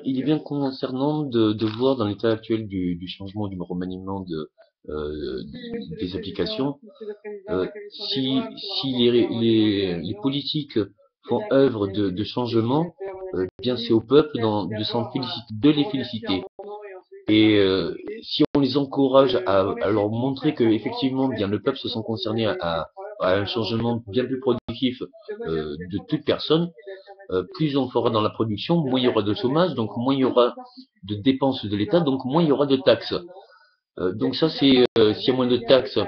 il est bien concernant de voir dans l'état actuel du changement, du remaniement des applications, si, si les politiques font œuvre de changement, bien c'est au peuple de les féliciter. Et si on les encourage à leur montrer que effectivement bien le peuple se sent concerné à un changement bien plus productif de toute personne, plus on fera dans la production, moins il y aura de chômage, donc moins il y aura de dépenses de l'État, donc moins il y aura de taxes. Donc ça c'est s'il y a moins de taxes,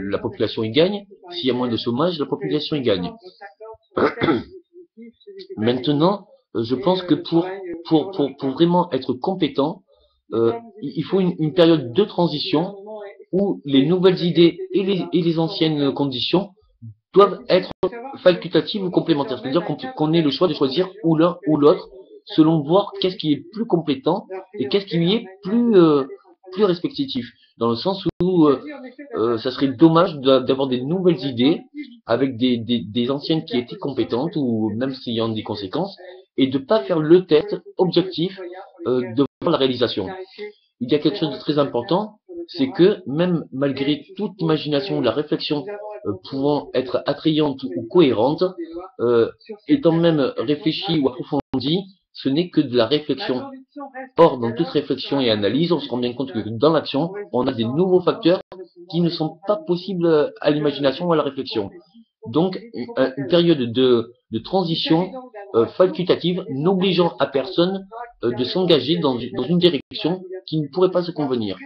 la population y gagne. S'il y a moins de chômage, la population y gagne. Maintenant, je pense que pour vraiment être compétent, il faut une période de transition où les nouvelles idées et les anciennes conditions doivent être facultatives ou complémentaires. C'est-à-dire qu'on ait le choix de choisir ou l'un ou l'autre, selon voir qu'est-ce qui est plus compétent et qu'est-ce qui est plus respectif. Dans le sens où ça serait dommage d'avoir des nouvelles idées avec des anciennes qui étaient compétentes ou même s'il y a des conséquences et de ne pas faire le test objectif de la réalisation. Il y a quelque chose de très important, c'est que même malgré toute imagination ou la réflexion pouvant être attrayante ou cohérente, étant même réfléchie ou approfondie, ce n'est que de la réflexion. Or, dans toute réflexion et analyse, on se rend bien compte que dans l'action, on a des nouveaux facteurs qui ne sont pas possibles à l'imagination ou à la réflexion. Donc, une période de transition facultative n'obligeant à personne de s'engager dans une direction qui ne pourrait pas se convenir.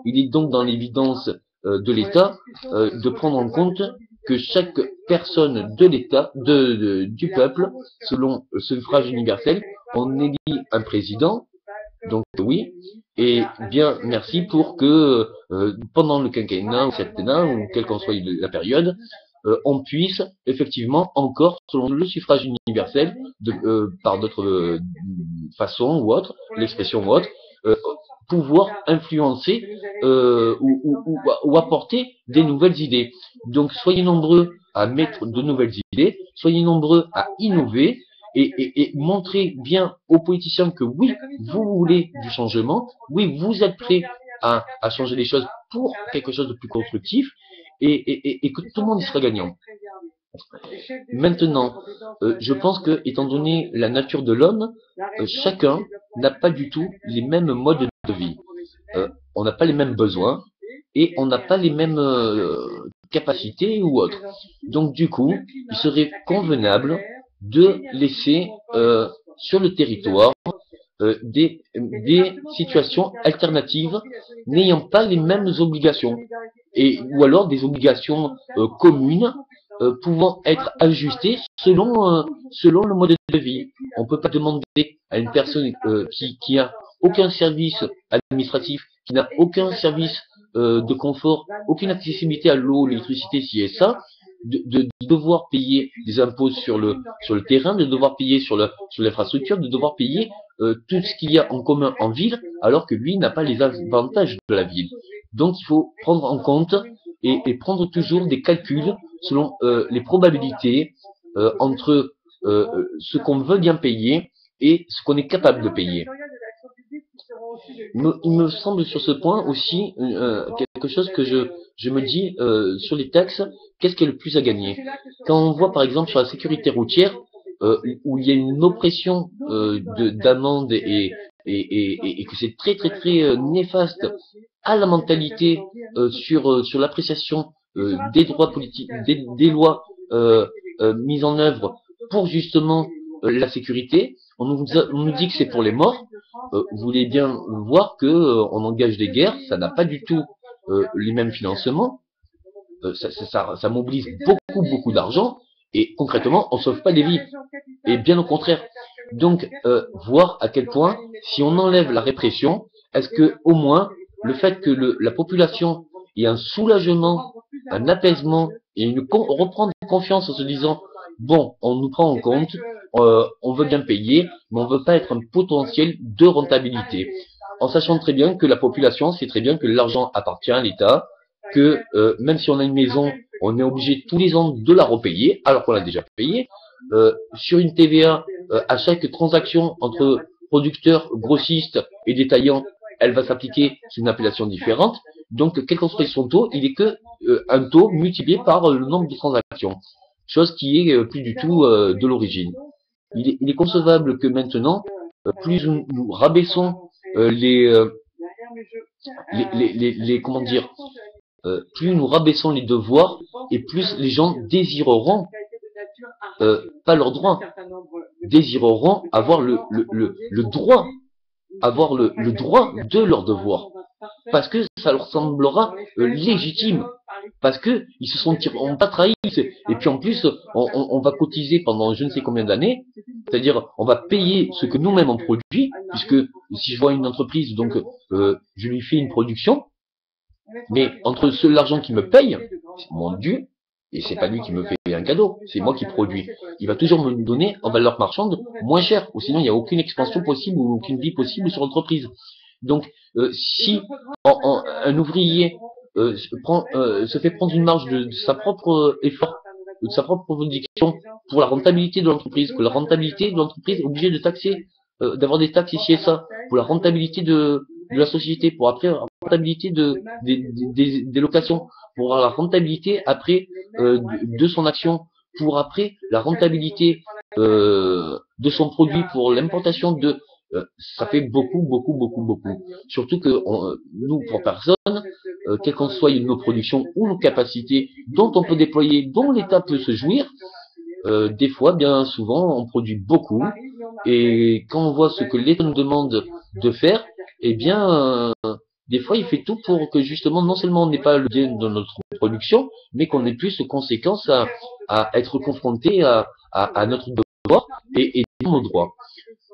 Il est donc dans l'évidence de l'État de prendre en compte que chaque personne de l'État, du peuple, selon le suffrage universel, on élit un président, donc oui, et bien merci pour que pendant le quinquennat ou septennat, ou quelle qu'en soit la période, on puisse effectivement encore, selon le suffrage universel, par d'autres façons ou autres, l'expression ou autre, pouvoir influencer ou apporter des nouvelles idées. Donc soyez nombreux à mettre de nouvelles idées, soyez nombreux à innover et montrez bien aux politiciens que oui, vous voulez du changement, oui, vous êtes prêts à changer les choses pour quelque chose de plus constructif et que tout le monde y sera gagnant. Maintenant, je pense que, étant donné la nature de l'homme, chacun n'a pas du tout les mêmes modes de vie. On n'a pas les mêmes besoins et on n'a pas les mêmes capacités ou autres. Donc du coup, il serait convenable de laisser sur le territoire des situations alternatives n'ayant pas les mêmes obligations ou alors des obligations communes pouvant être ajustées selon le mode de vie. On ne peut pas demander à une personne qui a aucun service administratif, qui n'a aucun service de confort, aucune accessibilité à l'eau, l'électricité, ci et ça, de devoir payer des impôts sur le terrain, de devoir payer sur l'infrastructure, de devoir payer tout ce qu'il y a en commun en ville, alors que lui n'a pas les avantages de la ville. Donc il faut prendre en compte et prendre toujours des calculs selon les probabilités entre ce qu'on veut bien payer et ce qu'on est capable de payer. Il me semble sur ce point aussi quelque chose que je me dis sur les taxes, qu'est-ce qui est le plus à gagner? Quand on voit par exemple sur la sécurité routière, où il y a une oppression d'amendes et que c'est très néfaste à la mentalité sur l'appréciation des droits politiques, des lois mises en œuvre pour justement la sécurité. On nous dit que c'est pour les morts. Vous voulez bien voir que on engage des guerres, ça n'a pas du tout les mêmes financements. Ça mobilise beaucoup d'argent et concrètement on sauve pas des vies. Et bien au contraire. Donc voir à quel point si on enlève la répression, est-ce que au moins le fait que la population ait un soulagement, un apaisement et reprendre confiance en se disant bon, on nous prend en compte, on veut bien payer, mais on veut pas être un potentiel de rentabilité. En sachant très bien que la population sait très bien que l'argent appartient à l'État, que même si on a une maison, on est obligé tous les ans de la repayer, alors qu'on l'a déjà payée. sur une TVA, à chaque transaction entre producteurs, grossistes et détaillants, elle va s'appliquer sous une appellation différente. Donc, quel qu'en soit son taux, il est que un taux multiplié par le nombre de transactions. Chose qui est plus du tout de l'origine. Il est concevable que maintenant, plus nous rabaissons comment dire, plus nous rabaissons les devoirs et plus les gens désireront pas leurs droits, désireront avoir le droit, avoir le droit de leurs devoirs, parce que ça leur semblera légitime, parce que ils se sentiront pas trahis, et puis en plus on va cotiser pendant je ne sais combien d'années, c'est-à-dire on va payer ce que nous-mêmes on produit, puisque si je vois une entreprise, donc je lui fais une production, mais entre l'argent qui me paye, c'est mon dû, et c'est pas lui qui me fait un cadeau, c'est moi qui produis. Il va toujours me donner en valeur marchande moins cher, ou sinon il n'y a aucune expansion possible ou aucune vie possible sur l'entreprise. Donc, si un ouvrier se fait prendre une marge de sa propre effort, de sa propre production pour la rentabilité de l'entreprise, que la rentabilité de l'entreprise est obligée de taxer, d'avoir des taxes ici et ça, pour la rentabilité de la société, pour après la rentabilité des locations, pour la rentabilité après de son action, pour après la rentabilité de son produit, pour l'importation de... ça fait beaucoup. Surtout que nous, pour personne, quelles qu'en soient nos productions ou nos capacités dont on peut déployer, dont l'État peut se jouir, des fois, bien souvent, on produit beaucoup, et quand on voit ce que l'État nous demande de faire, eh bien, des fois, il fait tout pour que justement, non seulement on n'ait pas le gain de notre production, mais qu'on ait plus de conséquences à être confronté à notre devoir et nos droits.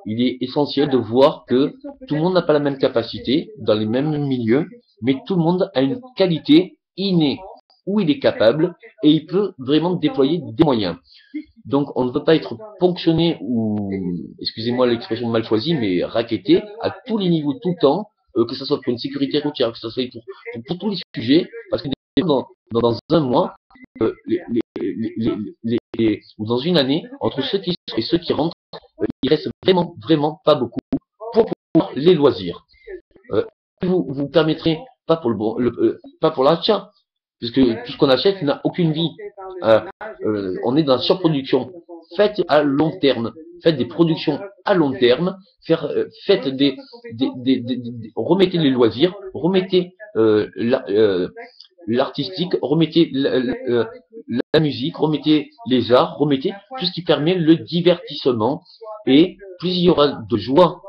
Il est essentiel de voir que tout le monde n'a pas la même capacité dans les mêmes milieux, mais tout le monde a une qualité innée où il est capable et il peut vraiment déployer des moyens. Donc on ne peut pas être ponctionné ou, excusez-moi l'expression mal choisie, mais racketté à tous les niveaux tout le temps, que ce soit pour une sécurité routière, que ce soit pour tous les sujets, parce que dans un mois, ou dans une année, entre ceux qui sortent et ceux qui rentrent, il reste vraiment pas beaucoup pour les loisirs. Vous permettrez, pas pour l'achat, puisque tout ce qu'on achète n'a aucune vie. On est dans la surproduction. Faites à long terme. Faites des productions à long terme. Faites remettez les loisirs, remettez l'artistique, remettez la musique, remettez les arts, remettez tout ce qui permet le divertissement. Et plus il y aura de joie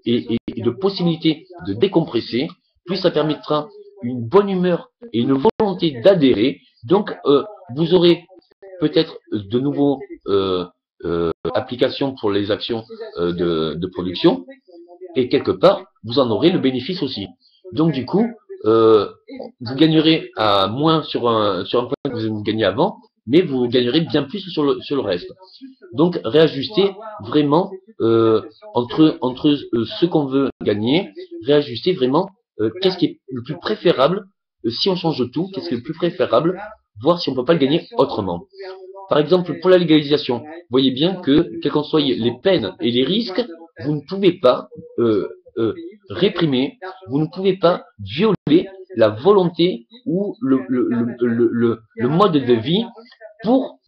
et de possibilités de décompresser, plus ça permettra une bonne humeur et une volonté d'adhérer. Donc, vous aurez peut-être de nouveaux applications pour les actions de production, et quelque part, vous en aurez le bénéfice aussi. Donc, du coup, vous gagnerez à moins sur un point que vous gagnez avant, mais vous gagnerez bien plus sur le reste. Donc, réajuster vraiment entre ce qu'on veut gagner, réajuster vraiment qu'est-ce qui est le plus préférable, si on change tout, qu'est-ce qui est le plus préférable, voir si on ne peut pas le gagner autrement. Par exemple, pour la légalisation, vous voyez bien que, quelles qu'en soient les peines et les risques, vous ne pouvez pas réprimer, vous ne pouvez pas violer la volonté ou le mode de vie pour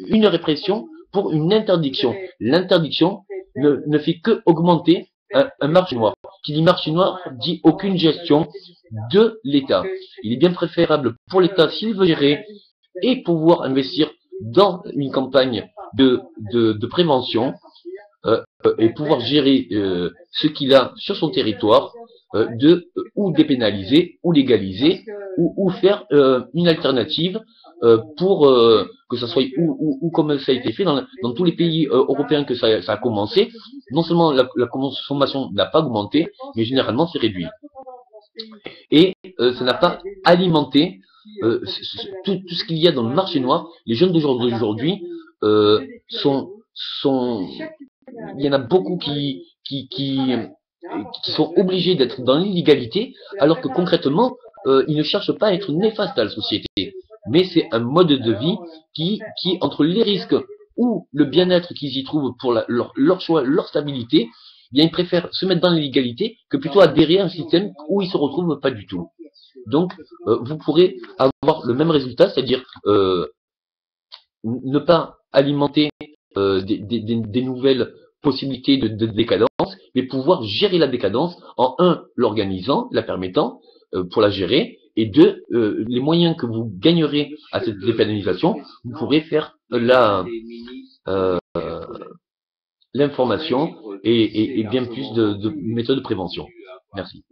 une répression, pour une interdiction. L'interdiction ne fait que augmenter un marché noir. Qui dit marché noir dit aucune gestion de l'État. Il est bien préférable pour l'État, s'il veut gérer et pouvoir investir dans une campagne de prévention et pouvoir gérer ce qu'il a sur son territoire, ou dépénaliser, ou légaliser, ou faire une alternative pour que ça soit, ou comme ça a été fait dans tous les pays européens que ça a commencé. Non seulement la consommation n'a pas augmenté, mais généralement c'est réduit. Et ça n'a pas alimenté tout ce qu'il y a dans le marché noir. Les jeunes d'aujourd'hui il y en a beaucoup qui sont obligés d'être dans l'illégalité, alors que concrètement, ils ne cherchent pas à être néfastes à la société. Mais c'est un mode de vie qui entre les risques ou le bien-être qu'ils y trouvent pour leur choix, leur stabilité, eh bien ils préfèrent se mettre dans l'illégalité que plutôt adhérer à un système où ils se retrouvent pas du tout. Donc, vous pourrez avoir le même résultat, c'est-à-dire ne pas alimenter des nouvelles possibilités de décadence, mais pouvoir gérer la décadence en un, l'organisant, la permettant pour la gérer, et deux, les moyens que vous gagnerez à cette dépénalisation, vous pourrez faire l'information et bien plus de méthodes de prévention. Merci.